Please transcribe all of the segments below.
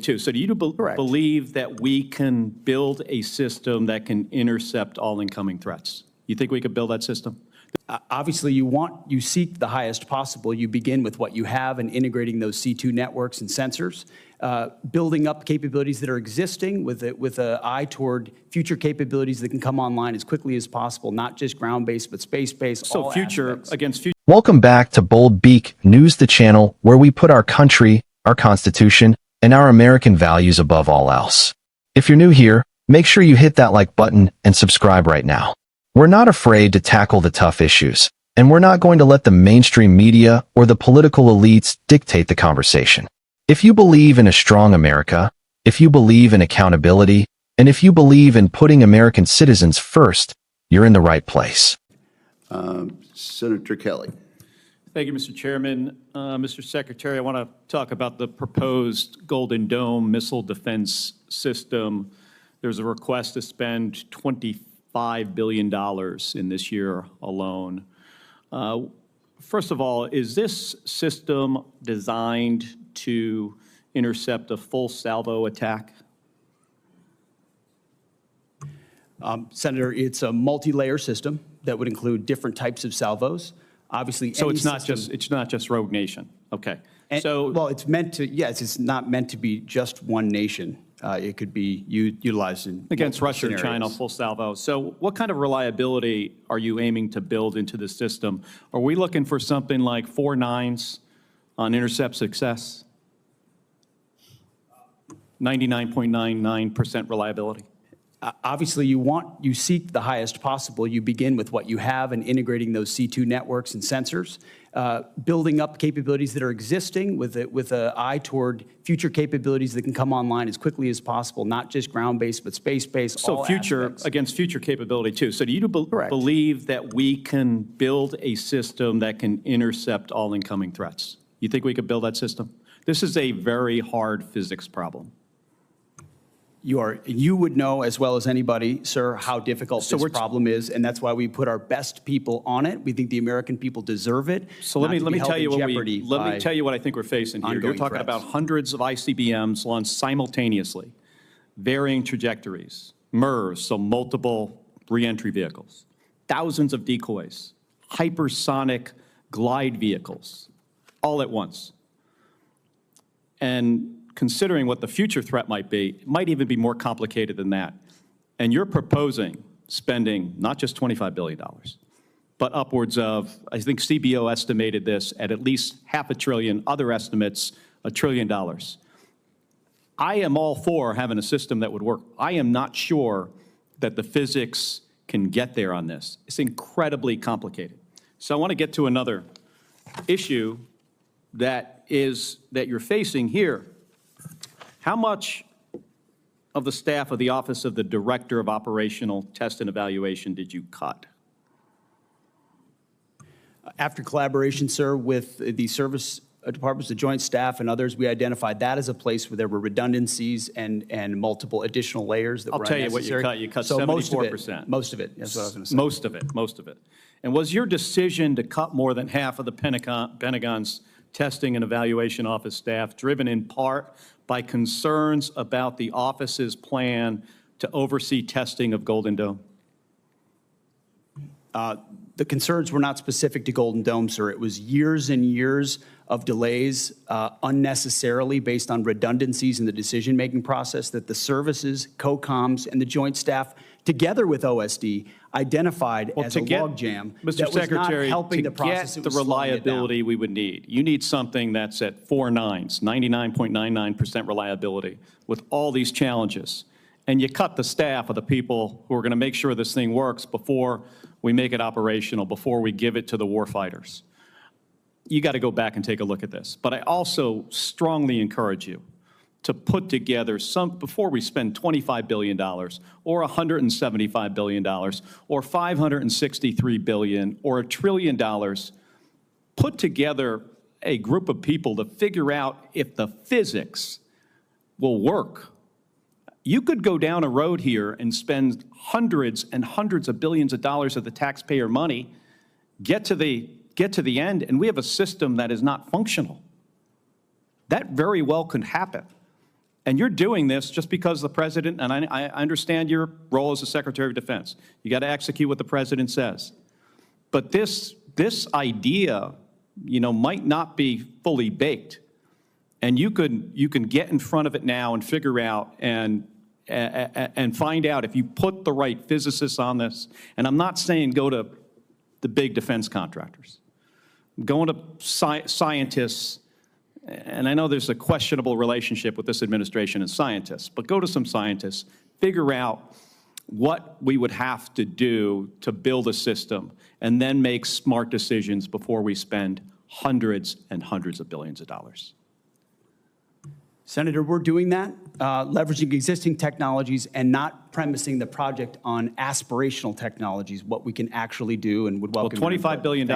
Too. So do you believe that we can build a system that can intercept all incoming threats? You think we could build that system? Obviously, you seek the highest possible. You begin with what you have and integrating those C2 networks and sensors, building up capabilities that are existing with an eye toward future capabilities that can come online as quickly as possible, not just ground-based, but space-based. So future against future. Welcome back to Bold Beak News, the channel where we put our country, our Constitution, and our American values above all else. If you're new here, make sure you hit that like button and subscribe right now. We're not afraid to tackle the tough issues, and we're not going to let the mainstream media or the political elites dictate the conversation. If you believe in a strong America, if you believe in accountability, and if you believe in putting American citizens first, you're in the right place. Senator Kelly. Thank you, Mr. Chairman. Mr. Secretary, I want to talk about the proposed Golden Dome missile defense system. There's a request to spend $25 billion in this year alone. First of all, is this system designed to intercept a full salvo attack? Senator, it's a multi-layer system that would include different types of salvos. Obviously, so it's not just Rogue Nation. Okay. Well, it's meant to. Yes, it's not meant to be just one nation. It could be utilized in against Russia scenarios. and China, full salvo. So what kind of reliability are you aiming to build into the system? Are we looking for something like 4 nines on intercept success? 99.99% reliability? Obviously, you seek the highest possible. You begin with what you have and integrating those C2 networks and sensors, building up capabilities that are existing with an eye toward future capabilities that can come online as quickly as possible, not just ground-based, but space-based. So against future capability too. So do you believe that we can build a system that can intercept all incoming threats? You think we could build that system? This is a very hard physics problem. You would know as well as anybody, sir, how difficult this problem is, and that's why we put our best people on it. We think the American people deserve it. So let me tell you what I think we're facing here. You're talking about hundreds of ICBMs launched simultaneously, varying trajectories, MIRVs, so multiple reentry vehicles, thousands of decoys, hypersonic glide vehicles, all at once. And considering what the future threat might be, it might even be more complicated than that. And you're proposing spending not just $25 billion, but upwards of, I think CBO estimated this at least $500 billion, other estimates, $1 trillion. I am all for having a system that would work. I am not sure that the physics can get there on this. It's incredibly complicated. So I want to get to another issue that you're facing here. How much of the staff of the Office of the Director of Operational Test and Evaluation did you cut? After collaboration, sir, with the service departments, the Joint Staff, and others, we identified that as a place where there were redundancies and multiple additional layers that were unnecessary. I'll tell you what you cut. You cut 74%. Most of it. That's what I was going to say. Most of it. And was your decision to cut more than half of the Pentagon's Testing and Evaluation Office staff driven in part by concerns about the office's plan to oversee testing of Golden Dome? The concerns were not specific to Golden Dome, sir. It was years and years of delays unnecessarily based on redundancies in the decision-making process that the services, COCOMs, and the Joint Staff, together with OSD, identified as a logjam that was not helping the process. To get the reliability we would need, you need something that's at 4 nines, 99.99% reliability with all these challenges. And you cut the staff of the people who are going to make sure this thing works before we make it operational, before we give it to the warfighters. You got to go back and take a look at this. But I also strongly encourage you to put together before we spend $25 billion or $175 billion or $563 billion or $1 trillion, put together a group of people to figure out if the physics will work. You could go down a road here and spend hundreds and hundreds of billions of dollars of the taxpayer money, get to the end, and we have a system that is not functional. That very well could happen. And you're doing this just because the president, and I understand your role as the Secretary of Defense. You got to execute what the president says. But this idea, might not be fully baked. And you can get in front of it now and figure out and find out if you put the right physicists on this. And I'm not saying go to the big defense contractors. I'm going to scientists. And I know there's a questionable relationship with this administration and scientists, but go to some scientists, figure out what we would have to do to build a system, and then make smart decisions before we spend hundreds and hundreds of billions of dollars. Senator, we're doing that, leveraging existing technologies and not premising the project on aspirational technologies, what we can actually do, and would welcome. Well, $25 billion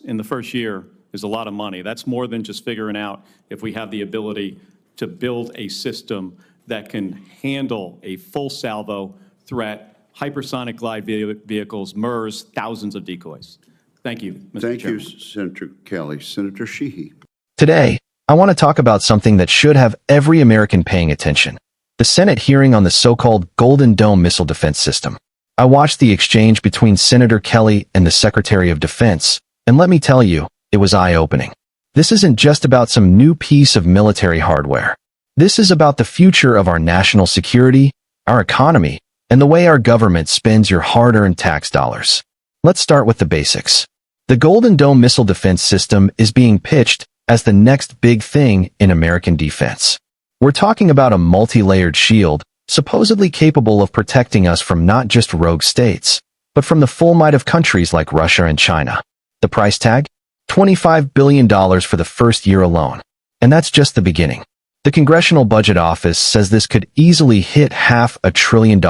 in the first year is a lot of money. That's more than just figuring out if we have the ability to build a system that can handle a full salvo threat, hypersonic glide vehicles, MERS, thousands of decoys. Thank you, Mr. Thank you, Chairman. Senator Kelly. Senator Sheehy. Today, I want to talk about something that should have every American paying attention. The Senate hearing on the so-called Golden Dome missile defense system. I watched the exchange between Senator Kelly and the Secretary of Defense, and let me tell you, it was eye-opening. This isn't just about some new piece of military hardware. This is about the future of our national security, our economy, and the way our government spends your hard-earned tax dollars. Let's start with the basics. The Golden Dome missile defense system is being pitched as the next big thing in American defense. We're talking about a multi-layered shield, supposedly capable of protecting us from not just rogue states, but from the full might of countries like Russia and China. The price tag? $25 billion for the first year alone. And that's just the beginning. The Congressional Budget Office says this could easily hit $500 billion,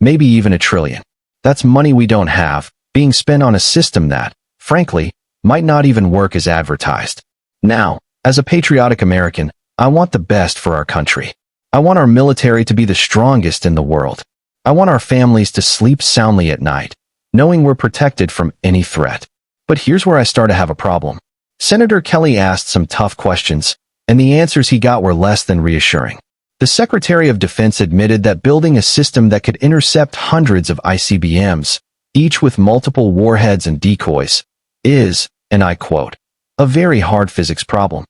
maybe even $1 trillion. That's money we don't have, being spent on a system that, frankly, might not even work as advertised. Now, as a patriotic American, I want the best for our country. I want our military to be the strongest in the world. I want our families to sleep soundly at night, knowing we're protected from any threat. But here's where I start to have a problem. Senator Kelly asked some tough questions, and the answers he got were less than reassuring. The Secretary of Defense admitted that building a system that could intercept hundreds of ICBMs, each with multiple warheads and decoys, is, and I quote, a very hard physics problem.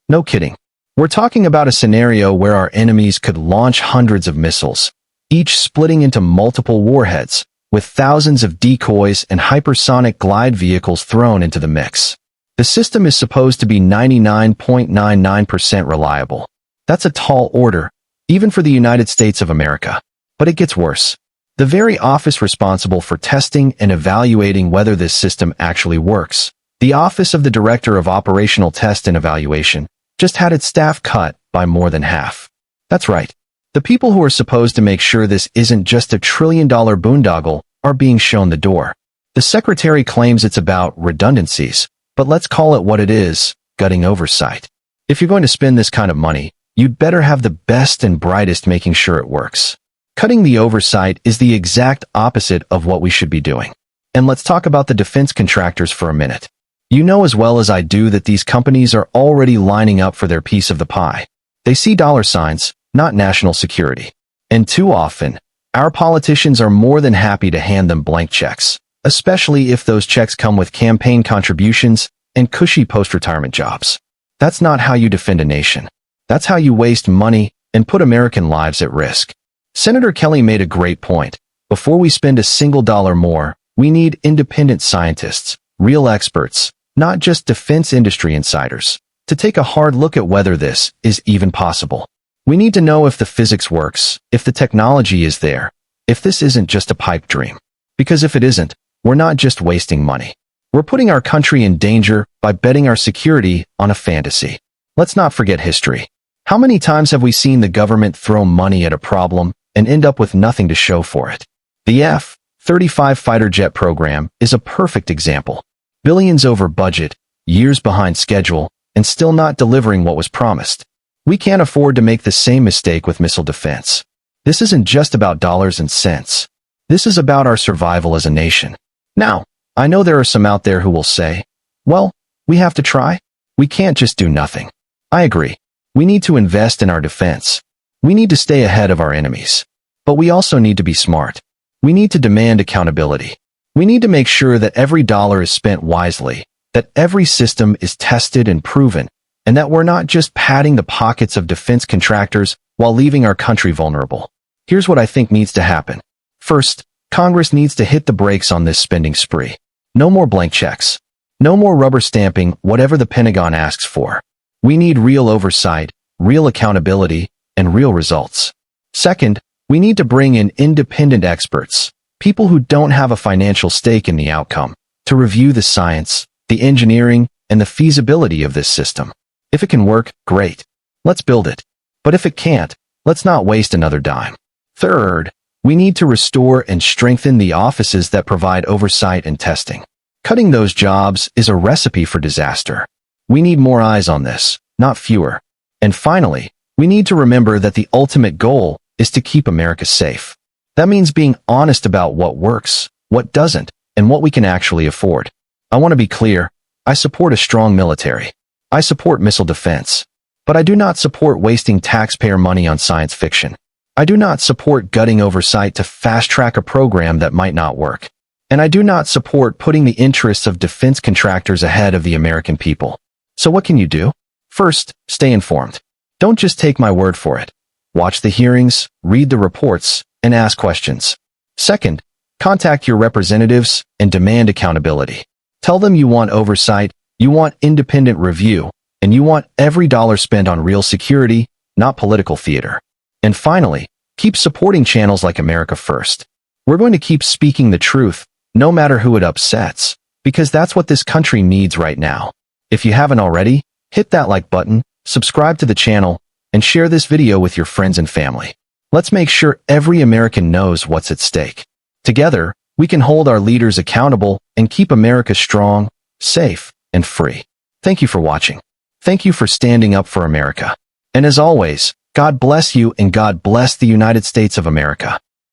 No kidding. We're talking about a scenario where our enemies could launch hundreds of missiles, each splitting into multiple warheads, with thousands of decoys and hypersonic glide vehicles thrown into the mix. The system is supposed to be 99.99% reliable. That's a tall order, even for the United States of America. But it gets worse. The very office responsible for testing and evaluating whether this system actually works, the Office of the Director of Operational Test and Evaluation, just had its staff cut by more than half. That's right. The people who are supposed to make sure this isn't just a $1 trillion boondoggle are being shown the door. The Secretary claims it's about redundancies, but let's call it what it is, gutting oversight. If you're going to spend this kind of money, you'd better have the best and brightest making sure it works. Cutting the oversight is the exact opposite of what we should be doing. And let's talk about the defense contractors for a minute. You know as well as I do that these companies are already lining up for their piece of the pie. They see dollar signs, not national security. And too often, our politicians are more than happy to hand them blank checks, especially if those checks come with campaign contributions and cushy post-retirement jobs. That's not how you defend a nation. That's how you waste money and put American lives at risk. Senator Kelly made a great point. Before we spend a single dollar more, we need independent scientists, real experts, not just defense industry insiders, to take a hard look at whether this is even possible. We need to know if the physics works, if the technology is there, if this isn't just a pipe dream. Because if it isn't, we're not just wasting money. We're putting our country in danger by betting our security on a fantasy. Let's not forget history. How many times have we seen the government throw money at a problem and end up with nothing to show for it? The F-35 fighter jet program is a perfect example. Billions over budget, years behind schedule, and still not delivering what was promised. We can't afford to make the same mistake with missile defense. This isn't just about dollars and cents. This is about our survival as a nation. Now, I know there are some out there who will say, well, we have to try. We can't just do nothing. I agree. We need to invest in our defense. We need to stay ahead of our enemies. But we also need to be smart. We need to demand accountability. We need to make sure that every dollar is spent wisely, that every system is tested and proven, and that we're not just padding the pockets of defense contractors while leaving our country vulnerable. Here's what I think needs to happen. First, Congress needs to hit the brakes on this spending spree. No more blank checks. No more rubber stamping whatever the Pentagon asks for. We need real oversight, real accountability, and real results. Second, we need to bring in independent experts, people who don't have a financial stake in the outcome, to review the science, the engineering, and the feasibility of this system. If it can work, great. Let's build it. But if it can't, let's not waste another dime. Third, we need to restore and strengthen the offices that provide oversight and testing. Cutting those jobs is a recipe for disaster. We need more eyes on this, not fewer. And finally, we need to remember that the ultimate goal is to keep America safe. That means being honest about what works, what doesn't, and what we can actually afford. I want to be clear, I support a strong military. I support missile defense. But I do not support wasting taxpayer money on science fiction. I do not support gutting oversight to fast-track a program that might not work. And I do not support putting the interests of defense contractors ahead of the American people. So what can you do? First, stay informed. Don't just take my word for it. Watch the hearings, read the reports, and ask questions. Second, contact your representatives and demand accountability. Tell them you want oversight, you want independent review, and you want every dollar spent on real security, not political theater. And finally, keep supporting channels like America First. We're going to keep speaking the truth, no matter who it upsets, because that's what this country needs right now. If you haven't already, hit that like button, subscribe to the channel, and share this video with your friends and family. Let's make sure every American knows what's at stake. Together, we can hold our leaders accountable and keep America strong, safe, and free. Thank you for watching. Thank you for standing up for America. And as always, God bless you and God bless the United States of America.